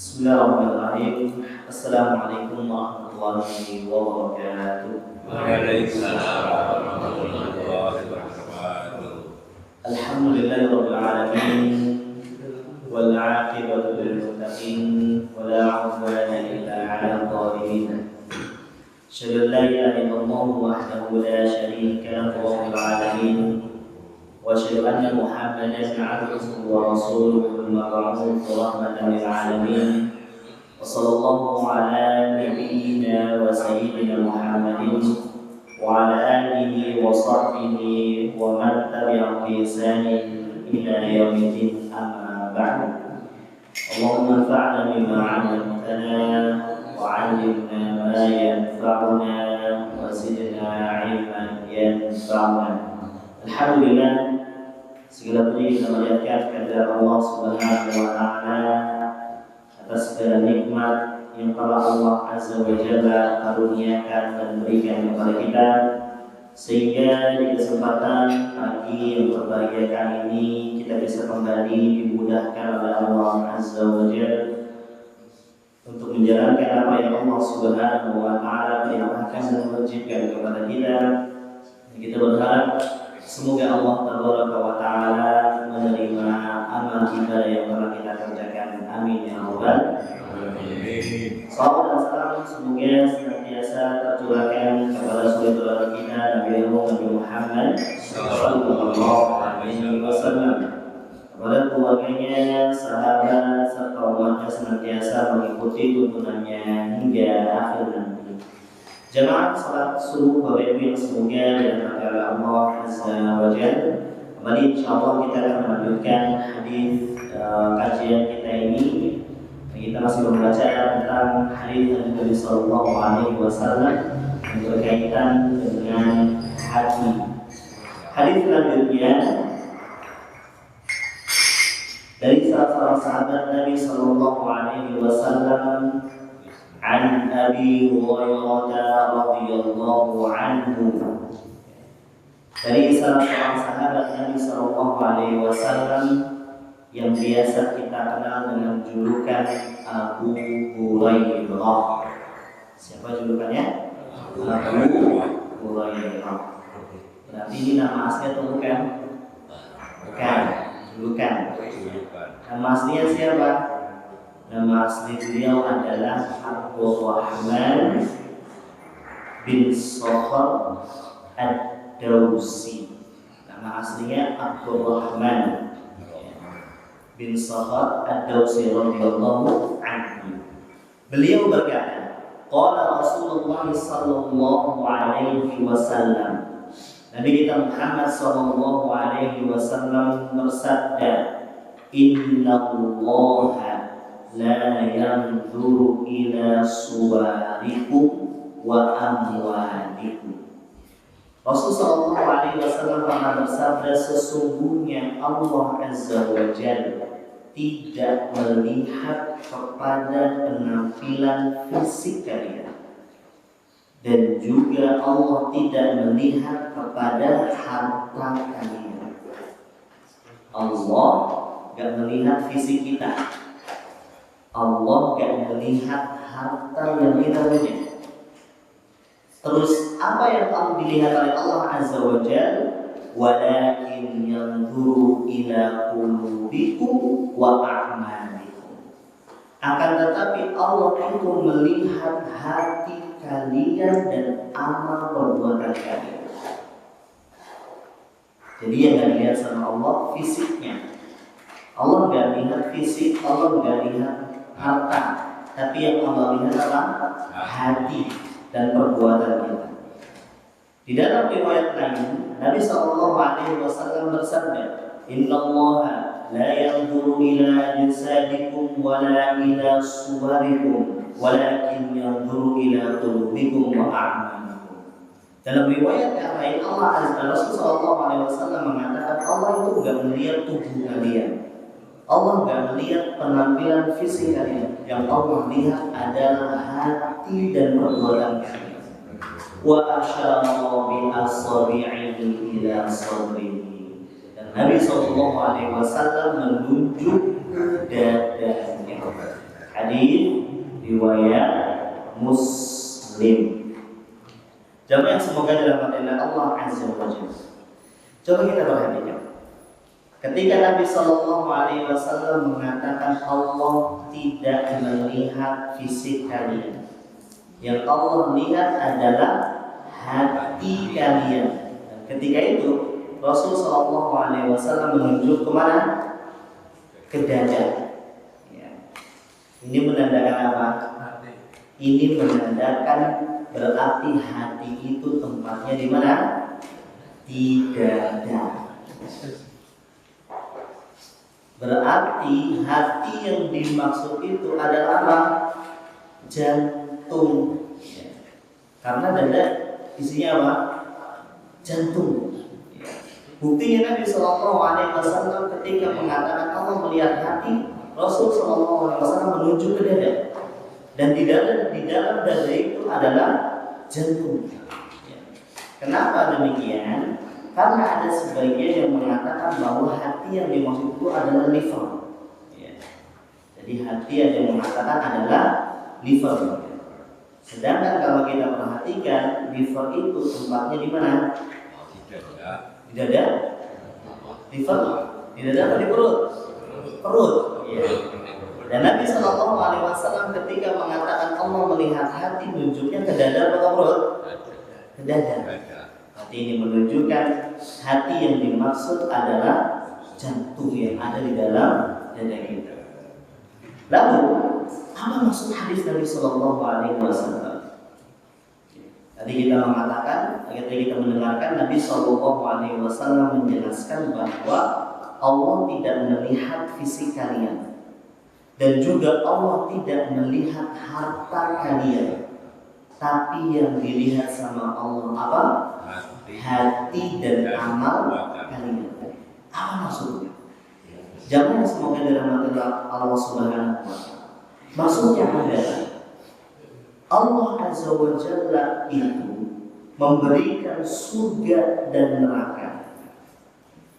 Bismillahirrahmanirrahim. Assalamualaikum warahmatullahi wabarakatuh. Waalaikumsalam warahmatullahi wabarakatuh. Alhamdulillahirabbil alamin wal 'aqibatu lil muttaqin wa la 'udwana illa 'alal zalimin. Asyhadu an la ilaha illallah wahdahu la syarika lahu wa alamin. وأشهد أن محمدا عبده ورسوله المبعوث رحمة للعالمين وصلى الله على نبينا وسيدنا محمد وعلى آله وصحبه ومن تبعهم بإحسان إلى يوم الدين أما بعد اللهم انفعنا بما علمتنا وعلمنا ما ينفعنا وزدنا علما ينفعنا. Alhamdulillah, segala puji kita panjatkan kepada Allah Subhanahu wa taala atas segala nikmat yang telah Allah Azza wa Jalla karuniakan dan berikan kepada kita, sehingga di kesempatan pagi yang berbahagia kali ini kita bisa kembali dimudahkan oleh Allah Azza wa Jalla untuk menjalankan apa yang Allah Subhanahu wa taala perintahkan dan wajibkan kepada kita. Kita berharap semoga Allah Tabaraka wa Ta'ala menerima amal ibadah yang telah kita kerjakan. Amin ya Rabbal alamin. Salawat dan salam semoga senantiasa tercurahkan kepada saudara kita Nabi Muhammad sallallahu alaihi wasallam, kepada keluarganya, sahabat serta umatnya senantiasa mengikuti tuntunannya hingga akhir nanti. Jamaah salat subuh Bapak Ibu yang semoga dirahmati oleh Allah Azza wa Jalla. Kembali insyaallah kita akan melanjutkan hadis kajian kita ini. Kita masih membaca tentang hadis Nabi sallallahu alaihi wasallam yang berkaitan dengan haji. Hadis selanjutnya dari salah seorang sahabat Nabi sallallahu alaihi wasallam, عن أبي هريرة رضي الله عنه, dari salah seorang sahabat Nabi Sallallahu Alaihi Wasallam yang biasa kita kenal dengan julukan Abu Hurairah. Siapa julukannya? Abu Hurairah. Berarti ini nama aslinya atau bukan? Bukan, julukan. Nama aslinya siapa? Nama asli beliau adalah Abdurrahman bin Sakhr Ad-Dawsi. Nama aslinya Abdurrahman bin Sakhr Ad-Dawsi radhiyallahu anhu. Beliau berkata, qala Rasulullah sallallahu alaihi wasallam, Nabi kita Muhammad sallallahu alaihi wasallam bersabda, innallaha la yanzuru ila suwarikum wa amwalikum. Rasulullah SAW pernah bersabda, sesungguhnya Allah Azza wa Jalla tidak melihat kepada penampilan fisik kalian, dan juga Allah tidak melihat kepada harta kalian. Allah gak melihat fisik kita, Allah gak melihat harta yang kita punya. Terus apa yang akan dilihat oleh Allah Azza wa Jalla? Walakin yanzuru ila qulubikum wa a'malikum. Akan tetapi Allah itu melihat hati kalian dan amal perbuatan kalian. Jadi yang gak dilihat sama Allah fisiknya. Allah gak lihat fisik, Allah gak lihat harta, tapi yang Allah lihat adalah hati dan perbuatan kita. Di dalam riwayat lain, Nabi sallallahu alaihi wasallam bersabda, innallaha la yanzuru ila jasadikum wa la ila suwarikum walakin yanzuru ila qulubikum wa a'malikum. Dalam riwayat yang lain, Allah Azza wa Jalla sallallahu alaihi wasallam mengatakan, Allah itu enggak melihat tubuh kalian, Allah gak melihat penampilan fisik kalian. Yang Allah lihat adalah hati dan perbuatan kalian. Wa asyara bi asabi'ihi ila sadrihi. Dan Nabi SAW menunjuk dadanya. Hadis riwayat Muslim. Jamaah yang semoga dirahmati Allah Azza wa Jalla. Coba kita perhatikan. Ketika Nabi Shallallahu Alaihi Wasallam mengatakan Allah tidak melihat fisik kalian, yang Allah lihat adalah hati kalian. Dan ketika itu Rasul Shallallahu Alaihi Wasallam menunjuk kemana? Ke dada. Ya. Ini menandakan apa? Ini menandakan berarti hati itu tempatnya di mana? Di dada. Berarti hati yang dimaksud itu adalah apa? Jantung. Ya. Karena dada isinya apa? Jantung. Ya. Buktinya Nabi Shallallahu Alaihi Wasallam ketika mengatakan Allah melihat hati, Rasul Shallallahu Alaihi Wasallam menunjuk ke dada. Dan di dalam dada itu adalah jantung. Ya. Kenapa demikian? Karena ada sebagian yang mengatakan bahwa hati yang dimaksud itu adalah liver. Ya. Jadi hati yang mengatakan adalah liver. Sedangkan kalau kita perhatikan, liver itu tempatnya di mana? Di dada. Liver di dada atau di perut? Perut. Ya. Dan Nabi Shallallahu Alaihi Wasallam ketika mengatakan Allah melihat hati, menunjuknya ke dada atau perut? Ke dada. Hati ini menunjukkan hati yang dimaksud adalah jantung yang ada di dalam dada kita. Lalu apa maksud hadis Nabi Shallallahu Alaihi Wasallam? Tadi kita mengatakan, ketika kita mendengarkan Nabi Shallallahu Alaihi Wasallam menjelaskan bahwa Allah tidak melihat fisik kalian dan juga Allah tidak melihat harta kalian, tapi yang dilihat sama Allah apa? Hati dan amal kalian. Apa maksudnya? Jangan semoga dirahmati Allah Subhanahu wa Ta'ala. Maksudnya adalah Allah Azza wa Jalla itu memberikan surga dan neraka.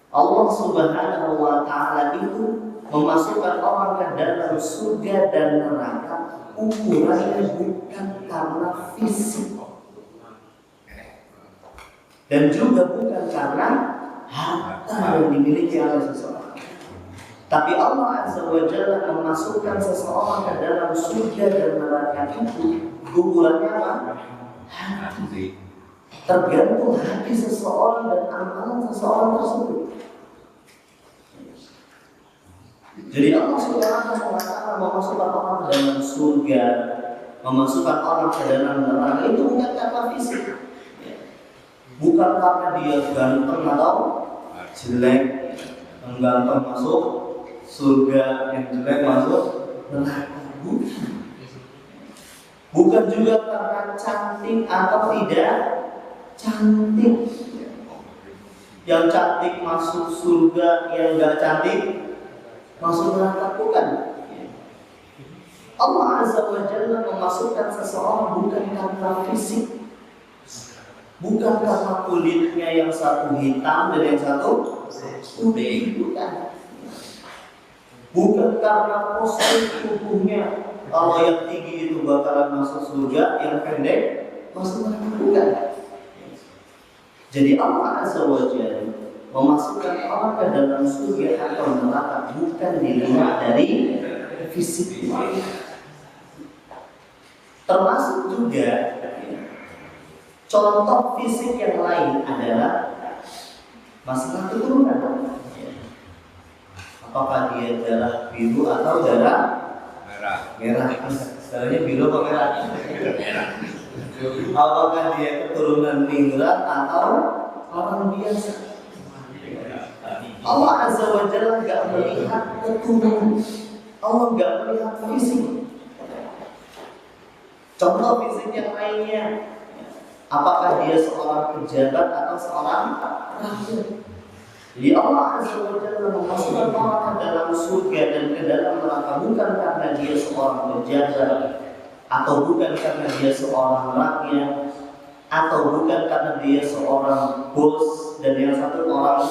Allah Subhanahu wa Ta'ala itu memasukkan orang ke dalam surga dan neraka ukurannya bukan karena fisik dan juga bukan karena harta yang dimiliki oleh seseorang. Tapi Allah Azza wa Jalla memasukkan seseorang ke dalam surga dan neraka itu ukurannya apa? Hati. Tergantung hati seseorang dan amalan seseorang tersebut. Jadi Allah Subhanahu wa Ta'ala memasukkan orang ke dalam surga, memasukkan orang ke dalam neraka itu bukan karena fisik, bukan karena dia ganteng atau jelek. Yang ganteng masuk surga, yang jelek masuk neraka. Bukan juga karena cantik atau tidak cantik. Yang cantik masuk surga, yang enggak cantik masuk neraka, bukan. Allah Azza wa Jalla memasukkan seseorang bukan karena fisik, bukan karena kulitnya yang satu hitam dan yang satu putih, bukan. Bukan karena postur tubuhnya, kalau yang tinggi itu bakalan masuk surga, yang pendek masuk neraka, bukan. Jadi Allah Azza wa Jalla memasukkan orang ke dalam surga atau neraka bukan dilihat dari fisik. Termasuk juga contoh fisik yang lain adalah masalah keturunan. Apakah dia darah biru atau darah merah? Darahnya biru atau merah? Merah. Apakah dia keturunan ningrat atau orang biasa? Allah Azza wa Jalla enggak melihat keturunan. Allah enggak melihat fisik. Contoh fisik yang lainnya, apakah dia seorang pejabat atau seorang rakyat? Jadi Allah Azza wa Jalla memasukkan orang ke dalam surga dan ke dalam neraka bukan karena dia seorang pejabat, atau bukan karena dia seorang rakyat, atau bukan karena dia seorang bos dan yang satu orang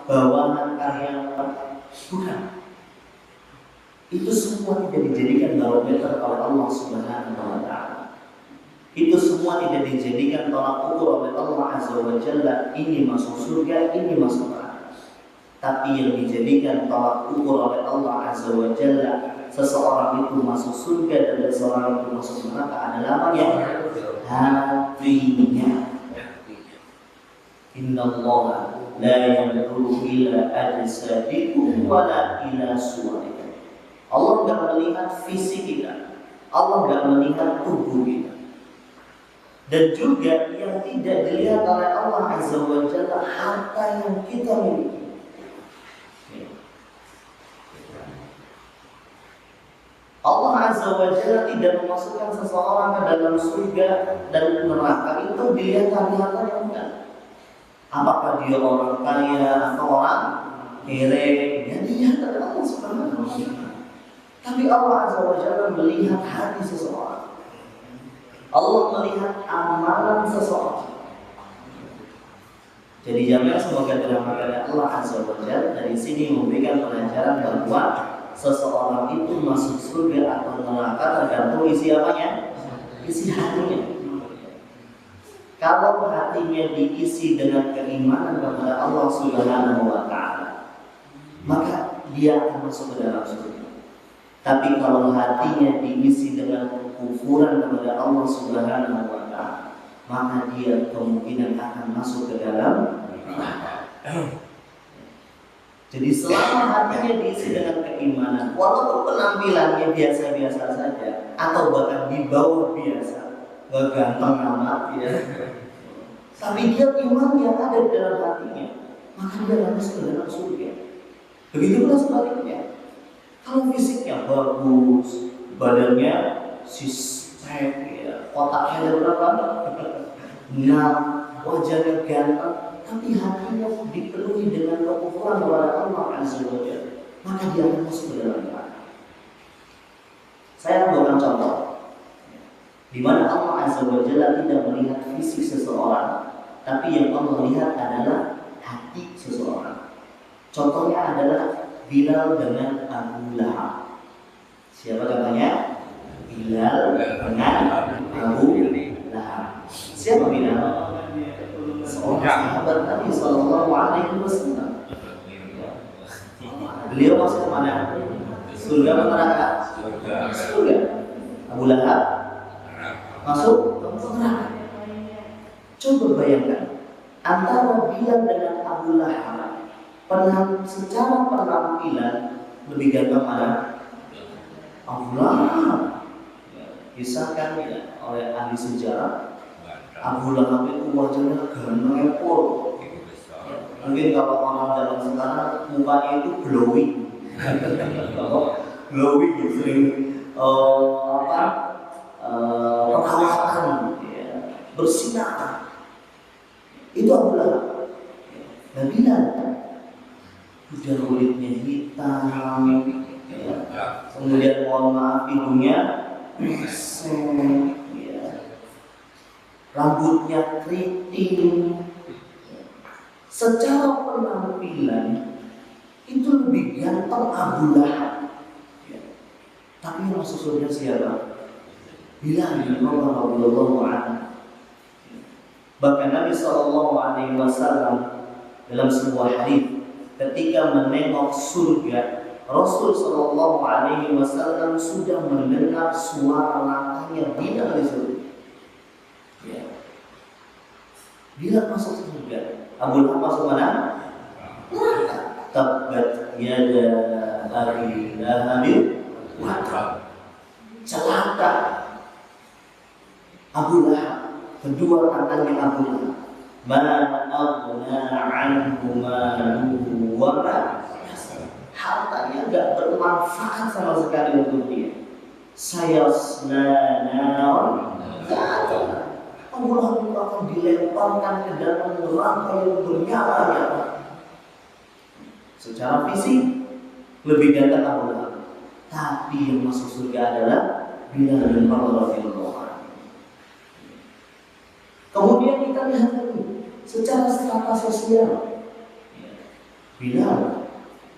bawahan karyawan, bukan. itu semua tidak dijadikan barometer oleh Allah Subhanahu wa Ta'ala. Itu semua tidak dijadikan tolak ukur oleh Allah Azza wa Jalla, ini masuk surga, ini masuk neraka. Tapi yang dijadikan tolak ukur oleh Allah Azza wa Jalla, seseorang itu masuk surga dan seseorang itu masuk neraka adalah apa ya? Hatinya. Inna Allah la yanzuru ila ajsadikum wala ila suwarikum. Allah tidak melihat fisik kita, Allah tidak melihat tubuh kita. Dan juga yang tidak dilihat oleh Allah Azza wa Jalla harta yang kita miliki. Allah Azza wa Jalla tidak memasukkan seseorang ke dalam surga dan neraka itu dilihat dari harta yang bukan. Apakah dia orang kaya atau orang kere, yang dilihat oleh Allah Subhanahu wa Ta'ala. Tapi Allah Azza wa Jalla melihat hati seseorang. Allah melihat amalan seseorang. Jadi jamaah semoga dirahmati Allah Azza wa Jalla, dari sini memberikan pelajaran bahwa seseorang itu masuk surga atau neraka tergantung isi apanya? Isi hatinya. Kalau hatinya diisi dengan keimanan kepada Allah Subhanahu wa Ta'ala, maka dia akan masuk ke dalam surga. Tapi kalau hatinya diisi dengan kekufuran kepada Allah Subhanahu wa Ta'ala, maka dia kemungkinan akan masuk ke dalam neraka. Jadi selama hatinya diisi dengan keimanan, walaupun penampilannya biasa-biasa saja atau bahkan di bawah biasa, gak ganteng amat ya, tapi dia iman yang ada di dalam hatinya, maka dia akan masuk ke dalam surga. Begitu pula sebaliknya. Kalau fisiknya bagus, badannya sistem, ya, otaknya ada berapa? 6, wajahnya ganteng, tapi hatinya dipenuhi dengan kekufuran kepada Allah Azza wa Jalla, maka dia akan masuk ke dalam neraka. Saya membawakan contoh di mana Allah Azza wa Jalla tidak melihat fisik seseorang, tapi yang Allah lihat adalah hati seseorang. Contohnya adalah Bilal dengan Abu Lahab. Siapa katanya? Bilal dengan Abu Lahab. Siapa Bilal? Seorang sahabat Nabi Sallallahu Alaihi Wasallam. Beliau masuk mana? Surga atau neraka? Surga. Abu Lahab masuk neraka. Coba bayangkan antara Bilal dengan Abu Lahab, secara penampilan lebih ganteng mana? Abu Lahab. Kisahkan oleh ahli sejarah, Abu Lahab itu wajahnya ganteng pol. Mungkin kalau orang zaman sekarang mukanya itu glowing, glowing sering perawatan, bersinar. Itu Abu Lahab. Dan Bilal udah kulitnya hitam, kemudian mohon maaf hidungnya pesek, rambutnya keriting. Secara penampilan itu lebih ganteng Abu Lahab, tapi yang masuk surga siapa? Bilal bin radhiyallahu anhu. Bahkan Nabi Sallallahu Alaihi Wasallam dalam sebuah hadis ketika menengok surga, Rasul Sallallahu Alaihi Wasallam sudah mendengar suara langkahnya Bilal di surga. Bilal masuk surga, Abu Lahab masuk mana? Neraka. Tabbat yada Abi Lahab wa tab. Celaka Abu Lahab, kedua tangannya Abu Lahab. Ma aghna anhu maluhu wa ma kasab. Hartanya enggak bermanfaat sama sekali untuk dia. Sayasla naran zata. Abu Lahab itu akan dilemparkan ke dalam neraka yang bernyala-nyala. Secara fisik lebih ganteng Abu Lahab, tapi yang masuk surga adalah Bilal bin radhiyallahu anhu. Kemudian kita lihat lagi secara strata sosial. Bilal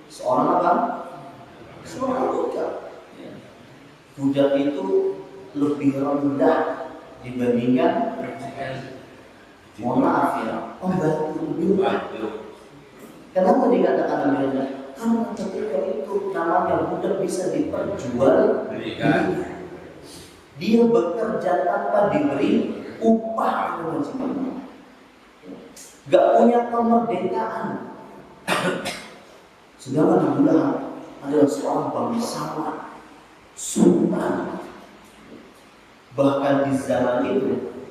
seorang apa? seorang budak. Budak itu lebih rendah dibandingkan mohon maaf ya, pembantu lebih rendah. Kenapa dikatakan lebih rendah? Karena ketika itu namanya budak bisa diperjualbelikan. Dia bekerja tanpa diberi upah kewajiban. Gak punya kemerdekaan. Sedangkan Abu Lahab adalah seorang bangsawan, sultan. Bahkan di zaman itu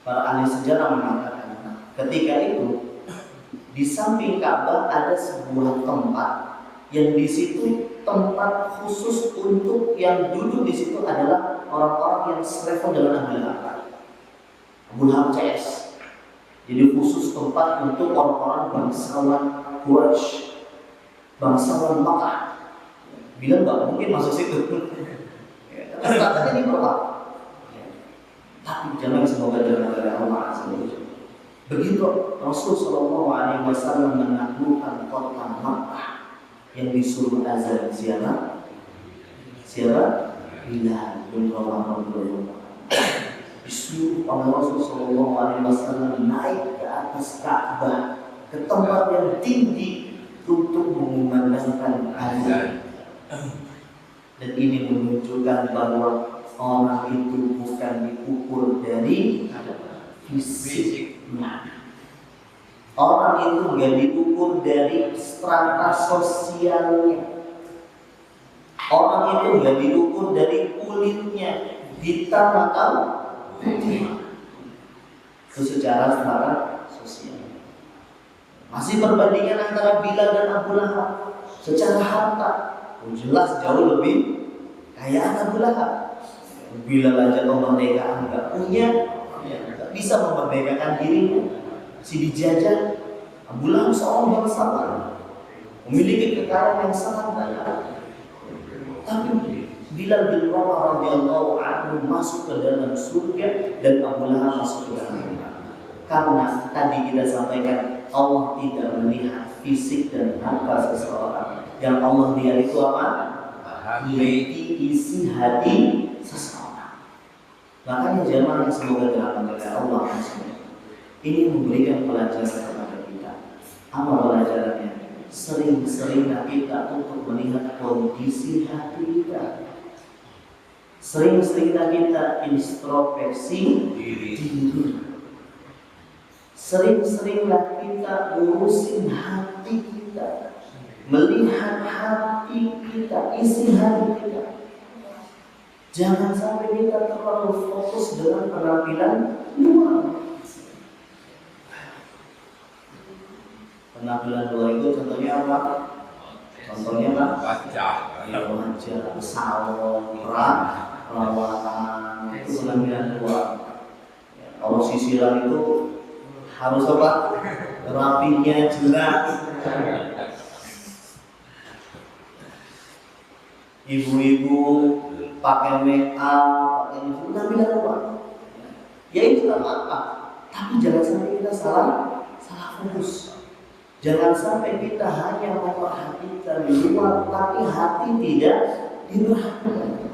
para ahli sejarah mengatakan ketika itu di samping Ka'bah ada sebuah tempat yang di situ tempat khusus untuk yang duduk di situ adalah orang-orang yang selevel dengan Abu Lahab. Abu Lahab CS. Jadi khusus tempat untuk orang-orang bangsawan Quraisy, bangsawan Makkah. Bilang nggak mungkin masuk situ. Karena statusnya di bawah. Tapi jangan semoga dalam negara Allah Azza wa Jalla. Begitu Rasul Shallallahu Alaihi Wasallam menaklukkan kota Makkah yang disuruh azan siapa? Bilal bin Rabah radhiyallahu anhu. Disuruh oleh Rasul Shallallahu Alaihi Wasallam naik ke atas Ka'bah ke tempat yang tinggi untuk mengumandangkan azan. Dan ini menunjukkan bahwa orang itu bukan diukur dari fisiknya. Orang itu bukan diukur dari strata sosialnya. Orang itu bukan diukur dari kulitnya, hitam atau putih. Itu secara strata sosial. Masih perbandingan antara Bilal dan Abu Lahab secara harta, jelas jauh lebih kaya Abu Lahab. Bilal aja kemerdekaan nggak punya, nggak bisa memerdekakan dirinya, si dijajah. Abu Lahab seorang bangsawan, memiliki kekayaan yang sangat banyak. Tapi Bilal bin Rabah radhiyallahu anhu masuk ke dalam surga dan Abu Lahab masuk ke dalam neraka. Karena tadi kita sampaikan Allah tidak melihat fisik dan harta seseorang. Yang Allah lihat itu apa? Isi hati seseorang. Makanya jamaah yang semoga dirahmati oleh Allah ini memberikan pelajaran kepada kita. Apa pelajarannya? Sering-seringlah kita untuk melihat kondisi hati kita. Sering-seringlah kita introspeksi diri. Sering-seringlah kita urusin hati kita, melihat hati kita, isi hati kita. Jangan sampai kita terlalu fokus dengan penampilan luar. Penampilan luar itu contohnya apa? Contohnya apa? Wajah, salon, perawatan, itu penampilan luar. Kalau sisiran itu harus apa? Rapinya jelas. Ibu-ibu pakai make up, pakai penampilan luar. Ya itu tak apa. Tapi jangan sampai kita salah fokus. Jangan sampai kita hanya memperhatikan di luar, tapi hati tidak diperhatikan.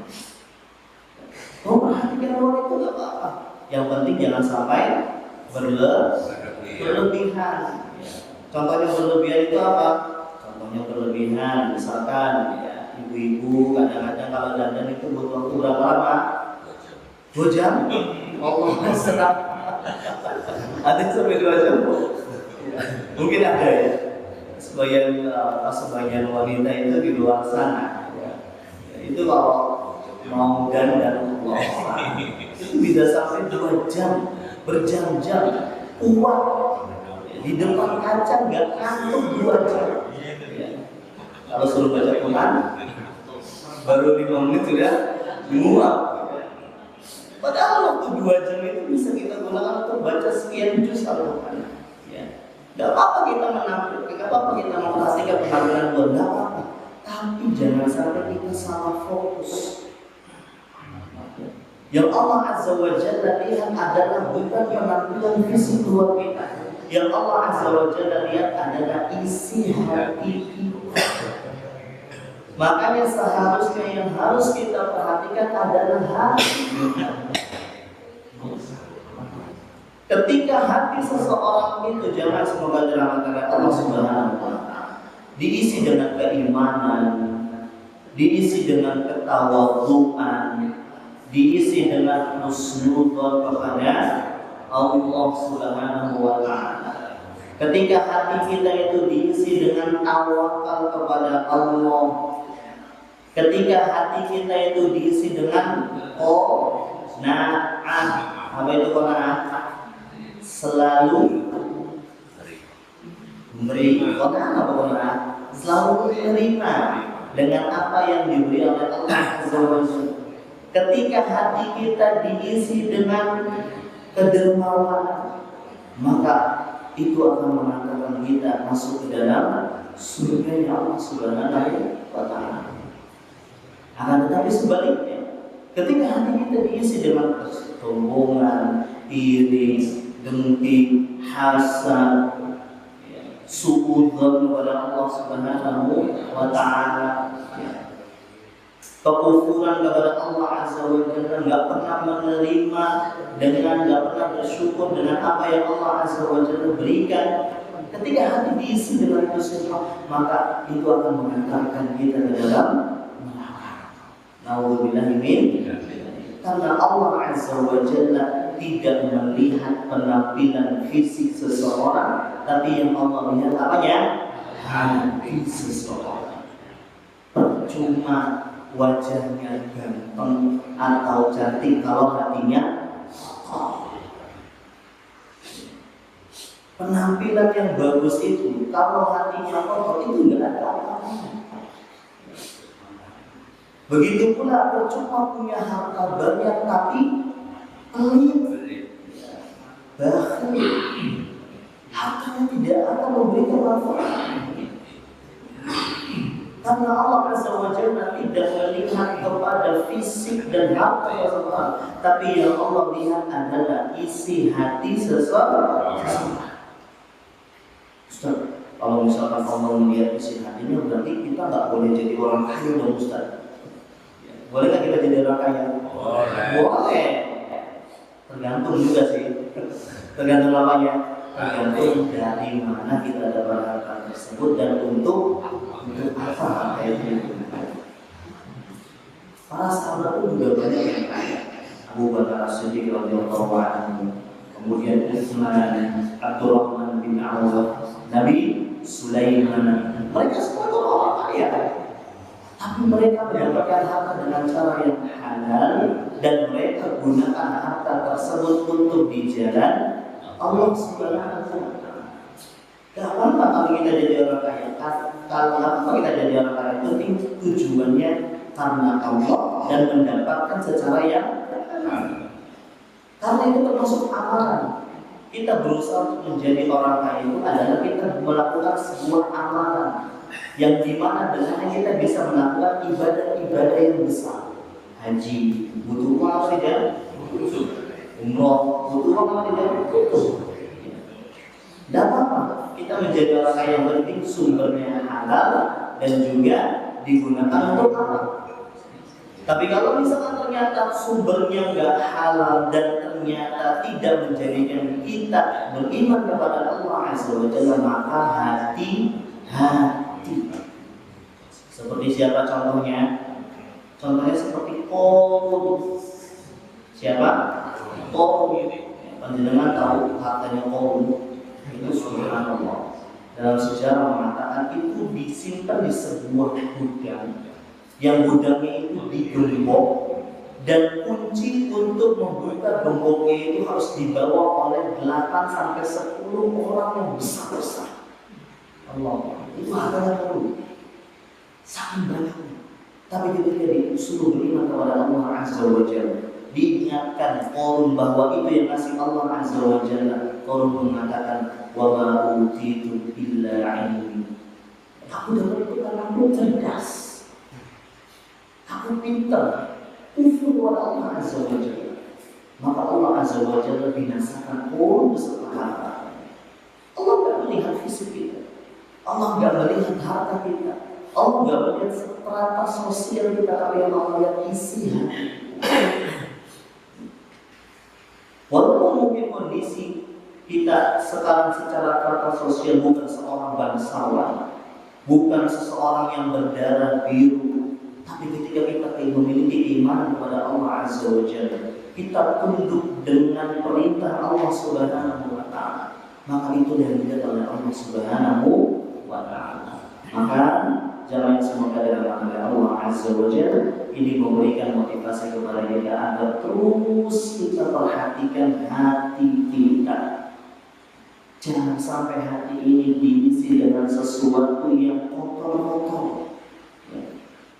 Memperhatikan luar itu tak apa. Yang penting jangan sampai berlebihan. Contohnya berlebihan itu apa? Contohnya berlebihan, misalkan ya, ibu-ibu kadang-kadang kalau dandan itu butuh waktu berapa lama? 2 jam. Allah senang. Ada sampai 2 jam. Mungkin ada ya. Sebagian wanita itu di luar sana. Ya, itu kalau mau dandan itu bisa sampai 2 jam. Berjam-jam kuat di depan kaca nggak ngantuk 2 jam. Ya. Kalau suruh baca Quran baru 5 menit sudah muak. Padahal waktu 2 jam itu bisa kita gunakan untuk baca sekian juz Al-Quran. Ya. Gak apa-apa kita menampilkan, gak apa-apa kita memperhatikan penampilan luar, gak apa-apa. Tapi jangan sampai kita salah fokus. Yang Allah Azza wa Jalla lihat adalah bukan penampilan fisik luar kita. Yang Allah Azza wa Jalla lihat adalah isi hati kita. Makanya seharusnya yang harus kita perhatikan adalah hati. Ketika hati seseorang itu, jangan semoga dirahmati Allah Subhanahu wa Ta'ala, diisi dengan keimanan, diisi dengan ketawadhuan, diisi dengan husnudzon kepada Allah Subhanahu wa Ta'ala. Ketika hati kita itu diisi dengan tawakal kepada Allah, ketika hati kita itu diisi dengan qanaah, apa itu qanaah? Selalu memberi, qanaah apa qanaah? Selalu menerima dengan apa yang diberi oleh Allah Subhanahu. Ketika hati kita diisi dengan kedermawanan, maka itu akan mengantarkan kita masuk ke dalam surga Allah Subhanahu wa Ta'ala. Akan tetapi sebaliknya, ketika hati kita diisi dengan kesombongan, iri, dengki, hasad, suudzon kepada Allah Subhanahu wa Ta'ala, kekufuran kepada Allah Azza wa Jalla, nggak pernah menerima dengan, nggak pernah bersyukur dengan apa yang Allah Azza wa Jalla berikan. Ketika hati diisi dengan kesyirikan, maka itu akan mengantarkan kita ke dalam neraka. Nauzubillah min. Karena Allah Azza wa Jalla tidak melihat penampilan fisik seseorang, tapi yang Allah lihat apanya? Hati seseorang. Percuma wajahnya ganteng atau cantik kalau hatinya kotor. Penampilan yang bagus itu kalau hatinya kotor itu nggak ada apa-apa. Begitu pula percuma punya harta banyak tapi pelit, bakhil, hartanya tidak akan memberikan manfaat. Karena Allah Azza wa Jalla tidak melihat kepada fisik dan harta seseorang, tapi yang Allah lihat adalah isi hati seseorang. Ustaz, kalau misalkan Allah melihat isi hatinya, berarti kita nggak boleh jadi orang kaya dong Ustaz. Boleh nggak kita jadi orang kaya? Boleh. Tergantung juga sih. Tergantung apanya? Tergantung dari mana kita dapat harta tersebut dan untuk apa itu. Para sahabat itu juga banyak yang kaya. Abu Bakar As-Siddiq radhiyallahu anhu, kemudian Utsman, Abdurrahman bin Auf, Nabi Sulaiman. Mereka semua itu orang kaya. Tapi mereka mendapatkan harta dengan cara yang halal dan mereka gunakan harta tersebut untuk di jalan Allah Subhanahu wa Ta'ala. Kenapa kalau kita jadi orang kaya? Kalau kita jadi orang kaya, penting tujuannya karena Allah dan mendapatkan secara yang halal. Karena itu termasuk amalan. Kita berusaha untuk menjadi orang kaya itu adalah kita melakukan sebuah amalan yang dimana dengannya kita bisa melakukan ibadah-ibadah yang besar. Haji butuh uang apa tidak? Umroh butuh uang apa tidak? Butuh. Tidak apa-apa. Kita menjadi orang kaya yang penting sumbernya halal dan juga digunakan untuk apa? Tapi kalau misalkan ternyata sumbernya nggak halal dan ternyata tidak menjadikan kita beriman kepada Allah Azza wa Jalla, maka hati. Seperti siapa contohnya? Contohnya seperti Qarun. Siapa? Qarun. Panjenengan tahu hartanya Qarun itu subhanallah. Dalam sejarah mengatakan itu disimpan di sebuah gudang. Yang gudangnya itu digembok dan kunci untuk membuka gemboknya itu harus dibawa oleh 8 sampai 10 orang yang besar-besar. Allah, itu hartanya Qarun. Sangat banyaknya. Tapi ketika disuruh beriman kepada Allah Azza wa Jalla, diingatkan Qarun bahwa itu yang kasih Allah Azza wa Jalla. Qarun mengatakan, wa ma utitu illa ilmi. Aku dapat itu karena aku cerdas, aku pintar, kufur kepada Allah Azza wa Jalla. Maka Allah Azza wa Jalla binasakan Qarun beserta harta. Allah tidak melihat fisik kita, Allah tidak melihat harta kita, Allah nggak melihat strata sosial kita, tapi yang Allah lihat isi hati. Walaupun mungkin kondisi kita sekarang secara strata sosial bukan seorang bangsawan, bukan seseorang yang berdarah biru, tapi ketika kita memiliki keimanan kepada Allah Azza wa Jalla, kita tunduk dengan perintah Allah Subhanahu wa Ta'ala, maka itu yang dilihat oleh Allah Subhanahu wa Ta'ala. Maka jamaah yang semoga dalam nama Allah Azza wa Jalla ini memberikan motivasi kepada kita agar terus kita perhatikan hati kita. Jangan sampai hati ini diisi dengan sesuatu yang kotor-kotor.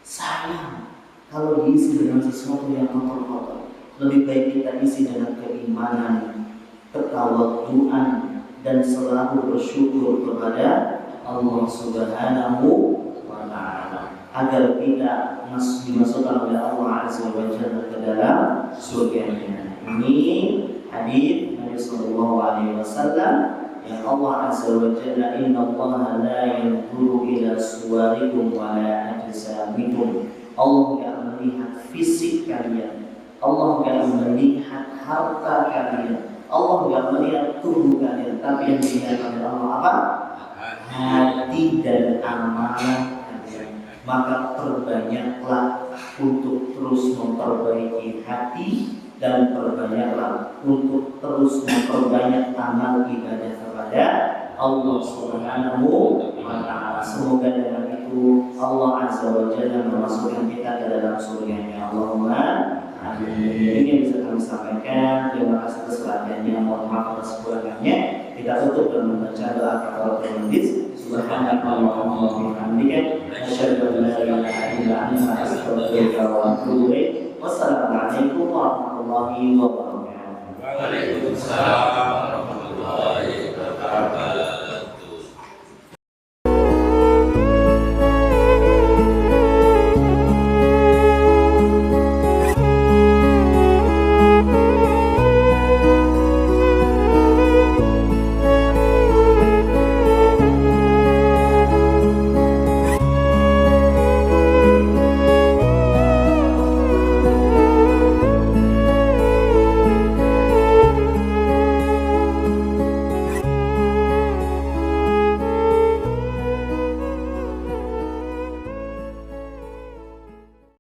Sayang kalau diisi dengan sesuatu yang kotor-kotor. Lebih baik kita isi dengan keimanan, ketawaduan, dan selalu bersyukur kepada Allah Subhanahu wa Ta'ala agar kita dimasukkan oleh Allah Azza wa Jalla ke dalam surga-Nya. Ini hadis Nabi sallallahu alaihi wasallam yang Allah Azza wa Jalla, inna Allah la yanzuru ila suwarikum wa la ajsamikum. Allah tidak melihat fisik kalian, Allah tidak melihat harta kalian, Allah tidak melihat tubuh kalian, tapi yang dilihat oleh Allah apa? Hati dan amalan kalian. Maka perbanyaklah untuk terus memperbaiki hati, dan perbanyaklah untuk terus memperbanyak amal ibadah kepada Allah Subhanahu wa Ta'ala. Semoga dengan itu Allah Azza wa Jalla memasukkan kita ke dalam surga-Nya. Allahumma amin. Ini yang bisa kami sampaikan. Terima kasih atas perhatiannya. Mohon maaf atas kekurangannya. Kita tutup dengan membaca doa kafaratul majlis. Subhanakallahumma wa bihamdika, asyhadu an la ilaha illa anta, astaghfiruka wa atubu ilaik. Wassalamualaikum warahmatullahi wabarakatuh. Waalaikumsalam.